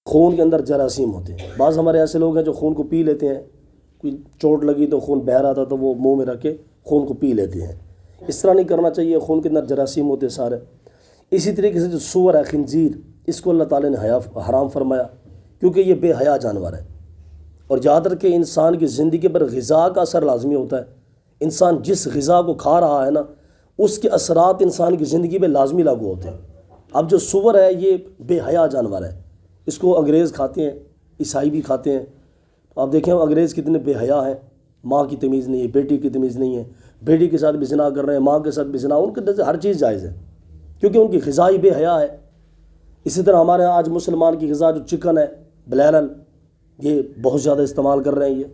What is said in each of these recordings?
خون کے اندر جراثیم ہوتے ہیں. بعض ہمارے ایسے لوگ ہیں جو خون کو پی لیتے ہیں، کوئی چوٹ لگی تو خون بہہ رہا تھا تو وہ منہ میں رکھ کے خون کو پی لیتے ہیں. اس طرح نہیں کرنا چاہیے، خون کے اندر جراثیم ہوتے سارے. اسی طریقے سے جو سور ہے، خنزیر، اس کو اللہ تعالیٰ نے حرام فرمایا کیونکہ یہ بے حیا جانور ہے. اور یاد رکھیں انسان کی زندگی پر غذا کا اثر لازمی ہوتا ہے. انسان جس غذا کو کھا رہا ہے نا، اس کے اثرات انسان کی زندگی پہ لازمی لاگو ہوتے ہیں. اب جو سور ہے یہ بے حیا جانور ہے، اس کو انگریز کھاتے ہیں، عیسائی بھی کھاتے ہیں. تو آپ دیکھیں انگریز کتنے بے حیا ہیں، ماں کی تمیز نہیں ہے، بیٹی کی تمیز نہیں ہے، بیٹی کے ساتھ بھی زنا کر رہے ہیں، ماں کے ساتھ بھی زنا. ان کے اندر ہر چیز جائز ہے کیونکہ ان کی غذا ہی بے حیا ہے. اسی طرح ہمارے ہاں آج مسلمان کی غذا جو چکن ہے، بلیلل، یہ بہت زیادہ استعمال کر رہے ہیں. یہ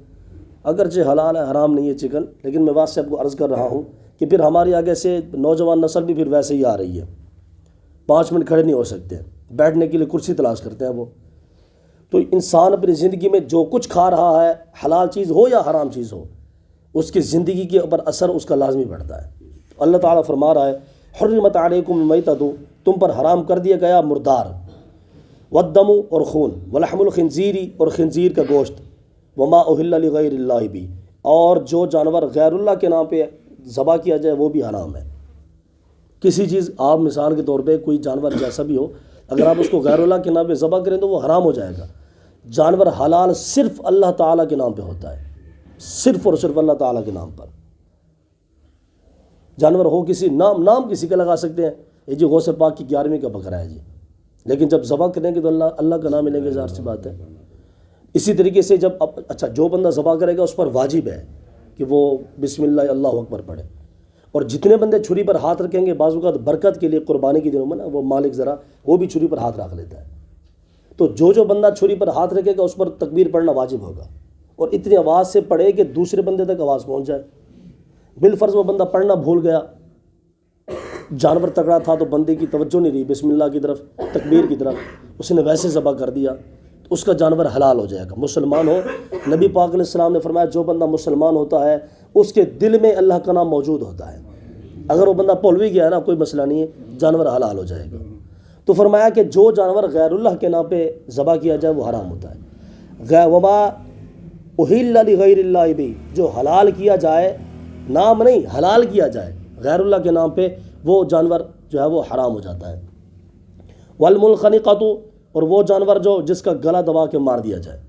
اگرچہ حلال ہے، حرام نہیں ہے چکن، لیکن میں بات سے آپ کو عرض کر رہا ہوں کہ پھر ہماری آگے سے نوجوان نسل بھی پھر ویسے ہی آ رہی ہے. 5 منٹ کھڑے نہیں ہو سکتے، بیٹھنے کے لیے کرسی تلاش کرتے ہیں وہ. تو انسان اپنی زندگی میں جو کچھ کھا رہا ہے، حلال چیز ہو یا حرام چیز ہو، اس کی زندگی کے اوپر اثر اس کا لازمی پڑتا ہے. اللہ تعالیٰ فرما رہا ہے حرمت علیکم المیتۃ، تم پر حرام کر دیا گیا مردار، والدم، اور خون، ولحم الخنزیر، اور خنزیر کا گوشت، وما اہل لغیر اللہ بھی، اور جو جانور غیر اللہ کے نام پہ ذبح کیا جائے وہ بھی حرام ہے. کسی چیز آپ مثال کے طور پہ کوئی جانور جیسا بھی ہو، اگر آپ اس کو غیر اللہ کے نام پہ ذبح کریں تو وہ حرام ہو جائے گا. جانور حلال صرف اللہ تعالیٰ کے نام پہ ہوتا ہے، صرف اور صرف اللہ تعالیٰ کے نام پر. جانور ہو کسی نام کسی کا لگا سکتے ہیں، یہ جی غوث پاک کی 11ویں کا بکرا ہے جی، لیکن جب ذبح کریں گے تو اللہ کا نام لیں گے، ظاہر سی بات ہے. اسی طریقے سے جب اچھا جو بندہ ذبح کرے گا اس پر واجب ہے کہ وہ بسم اللہ اللہ اکبر پڑھے. اور جتنے بندے چھری پر ہاتھ رکھیں گے، بعض اوقات برکت کے لیے قربانی کے دنوں میں نا وہ مالک ذرا وہ بھی چھری پر ہاتھ رکھ لیتا ہے. تو جو بندہ چھری پر ہاتھ رکھے گا اس پر تکبیر پڑھنا واجب ہوگا، اور اتنی آواز سے پڑھے کہ دوسرے بندے تک آواز پہنچ جائے. بالفرض وہ بندہ پڑھنا بھول گیا، جانور تگڑا تھا تو بندے کی توجہ نہیں رہی بسم اللہ کی طرف، تکبیر کی طرف، اس نے ویسے ذبح کر دیا تو اس کا جانور حلال ہو جائے گا. مسلمان ہو، نبی پاک علیہ السلام نے فرمایا جو بندہ مسلمان ہوتا ہے اس کے دل میں اللہ کا نام موجود ہوتا ہے. اگر وہ بندہ بھول بھی گیا ہے نا، کوئی مسئلہ نہیں ہے، جانور حلال ہو جائے گا. تو فرمایا کہ جو جانور غیر اللہ کے نام پہ ذبح کیا جائے وہ حرام ہوتا ہے. وما اہل لغیر اللہ بھی، جو حلال کیا جائے، نام نہیں حلال کیا جائے غیر اللہ کے نام پہ، وہ جانور جو ہے وہ حرام ہو جاتا ہے. والمنخنقۃ، اور وہ جانور جو جس کا گلا دبا کے مار دیا جائے،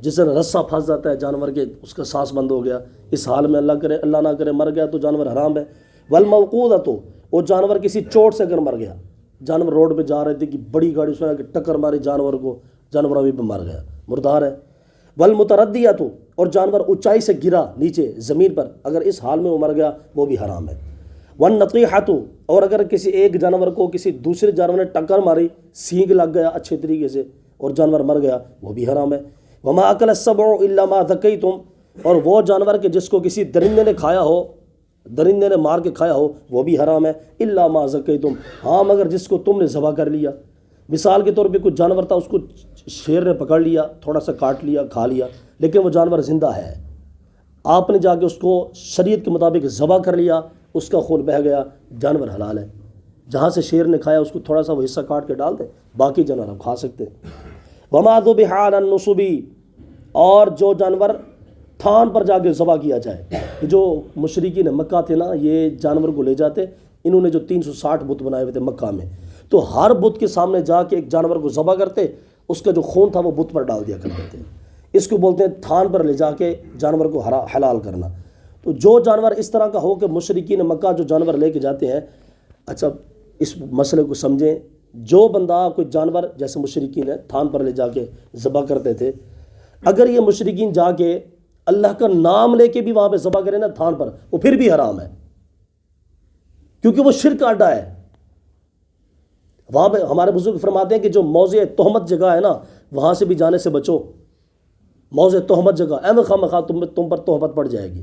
جس نے رسہ پھنس جاتا ہے جانور کے، اس کا سانس بند ہو گیا، اس حال میں اللہ نہ کرے مر گیا تو جانور حرام ہے. والموقوذۃ، وہ جانور کسی چوٹ سے اگر مر گیا، جانور روڈ پہ جا رہے تھے کہ بڑی گاڑی اس نے ٹکر ماری جانور کو، جانور ابھی پہ مر گیا، مردار ہے. والمتردیۃ، اور جانور اونچائی سے گرا نیچے زمین پر، اگر اس حال میں وہ مر گیا وہ بھی حرام ہے. والنطیحۃ، اور اگر کسی ایک جانور کو کسی دوسرے جانور نے ٹکر ماری، سینگ لگ گیا اچھے طریقے سے اور جانور مر گیا، وہ بھی حرام ہے. وما اکل السبع الا ما ذکیتم، اور وہ جانور کہ جس کو کسی درندے نے کھایا ہو، درندے نے مار کے کھایا ہو، وہ بھی حرام ہے. الا ما ذکیتم، ہاں مگر جس کو تم نے ذبح کر لیا. مثال کے طور پہ کوئی جانور تھا، اس کو شیر نے پکڑ لیا، تھوڑا سا کاٹ لیا، کھا لیا، لیکن وہ جانور زندہ ہے، آپ نے جا کے اس کو شریعت کے مطابق ذبح کر لیا، اس کا خون بہہ گیا، جانور حلال ہے. جہاں سے شیر نے کھایا اس کو تھوڑا سا وہ حصہ کاٹ کے ڈال دیں، باقی جانور ہم کھا سکتے ہیں. وما ذبح علی النصب، اور جو جانور تھان پر جا کے ذبح کیا جائے. جو مشرکین مکہ تھے نا، یہ جانور کو لے جاتے، انہوں نے جو 360 بت بنائے ہوئے تھے مکہ میں، تو ہر بت کے سامنے جا کے ایک جانور کو ذبح کرتے، اس کا جو خون تھا وہ بت پر ڈال دیا کرتے تھے. اس کو بولتے ہیں تھان پر لے جا کے جانور کو حلال کرنا. تو جو جانور اس طرح کا ہو کہ مشرکین مکہ جو جانور لے کے جاتے ہیں، اچھا اس مسئلے کو سمجھیں، جو بندہ کوئی جانور جیسے مشرکین ہے تھان پر لے جا کے ذبح کرتے تھے، اگر یہ مشرکین جا کے اللہ کا نام لے کے بھی وہاں پہ ذبح کریں نا تھان پر، وہ پھر بھی حرام ہے، کیونکہ وہ شرک کا اڈا ہے. وہاں پہ ہمارے بزرگ فرماتے ہیں کہ جو موضع تہمت جگہ ہے نا، وہاں سے بھی جانے سے بچو. موضع تہمت جگہ، اے خواہ تم پر تہمت پڑ جائے گی،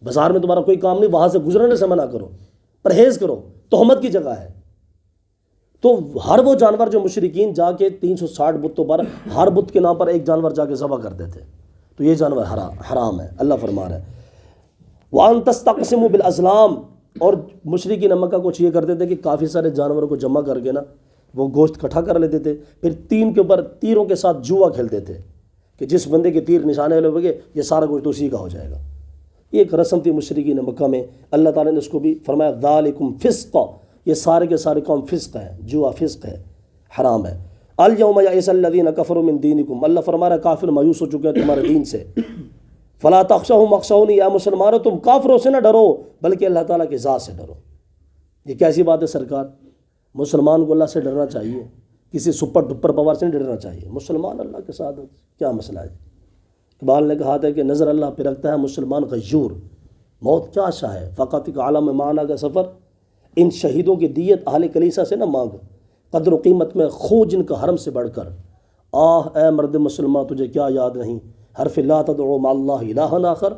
بازار میں تمہارا کوئی کام نہیں، وہاں سے گزرنے سے منع کرو، پرہیز کرو، تہمت کی جگہ ہے. تو ہر وہ جانور جو مشرکین جا کے 360 بتوں پر ہر بت کے نام پر ایک جانور جا کے ذبح کرتے تھے، تو یہ جانور حرام ہے. اللہ فرما رہا ہے وَأَن تَسْتَقْسِمُوا بِالْأَزْلَامِ، اور مشرکین مکہ کچھ یہ کرتے تھے کہ کافی سارے جانوروں کو جمع کر کے نا وہ گوشت اکٹھا کر لیتے تھے، پھر تین کے اوپر تیروں کے ساتھ جوا کھیلتے تھے کہ جس بندے کے تیر نشانے والے ہو گئے یہ سارا گوشت اسی کا ہو جائے گا۔ یہ ایک رسم تھی مشرکین مکہ میں، اللہ تعالیٰ نے اس کو بھی فرمایا ذالکم فسق، یہ سارے کے سارے کام فسق ہے، جوا فسق ہے، حرام ہے۔ الیوم یئس الذین کفروا من دینکم، اللہ فرما رہا ہے کافر مایوس ہو چکے ہیں تمہارے دین سے، فلا تخشوہم واخشونی، یا مسلمانوں تم کافروں سے نہ ڈرو بلکہ اللہ تعالیٰ کی ذات سے ڈرو۔ یہ کیسی بات ہے سرکار؟ مسلمان کو اللہ سے ڈرنا چاہیے، کسی سپر ڈپر پاور سے نہیں ڈرنا چاہیے، مسلمان اللہ کے ساتھ کیا مسئلہ ہے؟ اقبال نے کہا تھا کہ نظر اللہ پہ رکھتا ہے مسلمان غیور، موت کیا آشا ہے، فقط ایک عالم معنی کا سفر، ان شہیدوں کی دیت اہل کلیسا سے نہ مانگ، قدر و قیمت میں خو جن کا حرم سے بڑھ کر، آہ اے مرد مسلمان تجھے کیا یاد نہیں، حرف لا تدعو مع اللہ الہا آخر،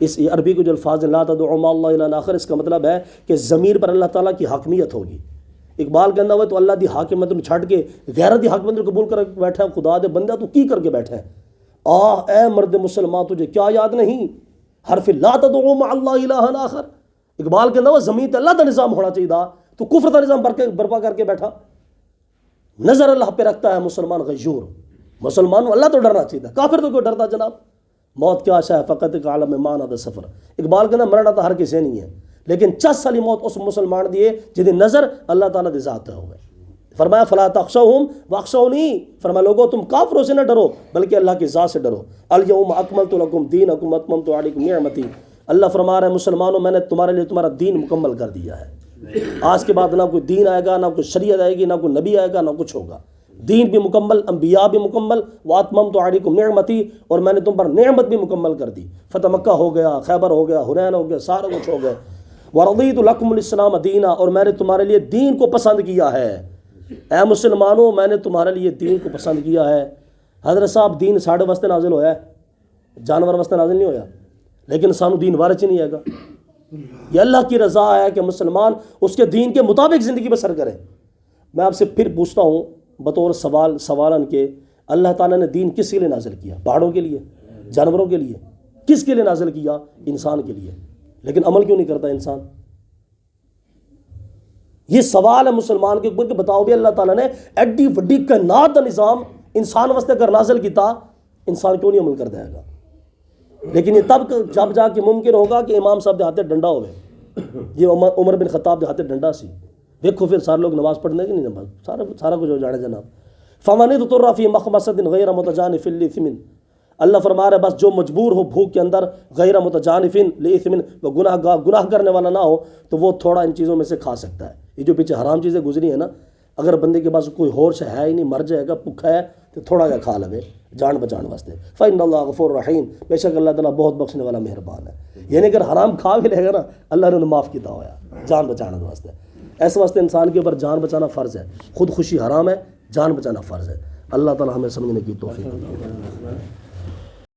اس عربی کو جو الفاظ لا تدعو مع اللہ الہا آخر، اس کا مطلب ہے کہ ضمیر پر اللہ تعالیٰ کی حاکمیت ہوگی۔ اقبال کہنا ہوا تو اللہ دی حاکمیت نو چھڈ کے غیرت دی حاکمیت نو قبول کر بیٹھا ہے، خدا دے بندہ تو کی کر کے بیٹھا ہے، آہ اے مرد مسلمان تجھے کیا یاد نہیں، حرف لا تدعو مع اللہ الہا آخر۔ اقبال کہنا ہوا زمین تے اللہ دا نظام ہونا چاہیے تھا، تو کفر دا نظام برپا کر کے بیٹھا۔ نظر اللہ پہ رکھتا ہے مسلمان غیور، مسلمان اللہ تو ڈرنا چاہیے تھا، کافر تو کیوں ڈرتا جناب؟ موت کیا آشا ہے، فقط ایک عالم معنی دا سفر۔ اقبال کہنا مرنا تو ہر کسی نہیں ہے، لیکن چس والی موت اس مسلمان دیے جہدی نظر اللہ تعالیٰ دی ذات ہو گئے۔ فرمایا فلا تخشوہم واخشونی، فرمایا لوگو تم کافروں سے نہ ڈرو بلکہ اللہ کی ذات سے ڈرو۔ الیوم اکملت لکم دینکم واتممت علیکم نعمتی، اللہ فرما رہا ہے مسلمانوں میں نے تمہارے لیے تمہارا دین مکمل کر دیا ہے، آج کے بعد نہ کوئی دین آئے گا، نہ کوئی شریعت آئے گی، نہ کوئی نبی آئے گا، نہ کچھ ہوگا، دین بھی مکمل، انبیاء بھی مکمل، واتممت علیکم نعمتی، اور میں نے تم پر نعمت بھی مکمل کر دی۔ فتح مکہ ہو گیا، خیبر ہو گیا، حنین ہو گیا، سارا کچھ ہو گیا۔ ورضیت لکم الاسلام دینا، اور میں نے تمہارے لیے دین کو پسند کیا ہے، اے مسلمانوں میں نے تمہارے لیے دین کو پسند کیا ہے۔ حضرت صاحب دین ساڑھے واسطے نازل ہویا ہے، جانور واسطے نازل نہیں ہویا، لیکن سانو دین وارچ نہیں آئے گا۔ یہ اللہ کی رضا ہے کہ مسلمان اس کے دین کے مطابق زندگی بسر کرے۔ میں آپ سے پھر پوچھتا ہوں بطور سوالن کے، اللہ تعالیٰ نے دین کس کے لیے نازل کیا؟ پہاڑوں کے لیے، جانوروں کے لیے؟ کس کے لیے نازل کیا؟ انسان کے لیے، لیکن عمل کیوں نہیں کرتا انسان؟ یہ سوال ہے مسلمان کے اوپر کہ بتاؤ بھی اللہ تعالیٰ نے ایڈی وڈی کائنات کا نظام انسان واسطے اگر نازل کیتا، انسان کیوں نہیں عمل کر دے گا؟ لیکن یہ تب جب جا کے ممکن ہوگا کہ امام صاحب دے ہاتھے ڈنڈا ہوئے، یہ عمر بن خطاب دے ہاتھے ڈنڈا سی، دیکھو پھر سارے لوگ نماز پڑھنے کی نہیں، نماز سارا کچھ ہو جانے جناب۔ فَمَنِ اضْطُرَّ فِي مَخْمَصَةٍ غَيْرَ مُتَجَانِفٍ لِإِثْمٍ، اللہ فرما رہا ہے بس جو مجبور ہو بھوک کے اندر، غیر متجانفن لِإِثْمٍ، وہ گناہ کرنے والا نہ ہو، تو وہ تھوڑا ان چیزوں میں سے کھا سکتا ہے۔ یہ جو پیچھے حرام چیزیں گزری ہیں نا، اگر بندے کے پاس کوئی ہوش ہے ہی نہیں، مر جائے گا، بھوکا ہے، تو تھوڑا جا کھا لے جان بچان واسطے۔ فَإِنَّ اللَّهَ غَفُورٌ رَحِيمٌ، بے شک اللہ تعالیٰ بہت بخشنے والا مہربان ہے۔ یعنی اگر حرام کھا بھی لے گا نا، اللہ نے انہیں معاف کیتا ہوا جان بچانے واسطے۔ ایسے واسطے انسان کے اوپر جان بچانا فرض ہے، خود خوشی حرام ہے، جان بچانا فرض ہے۔ اللہ تعالیٰ ہمیں سمجھنے کی توفیق عطا فرمائے۔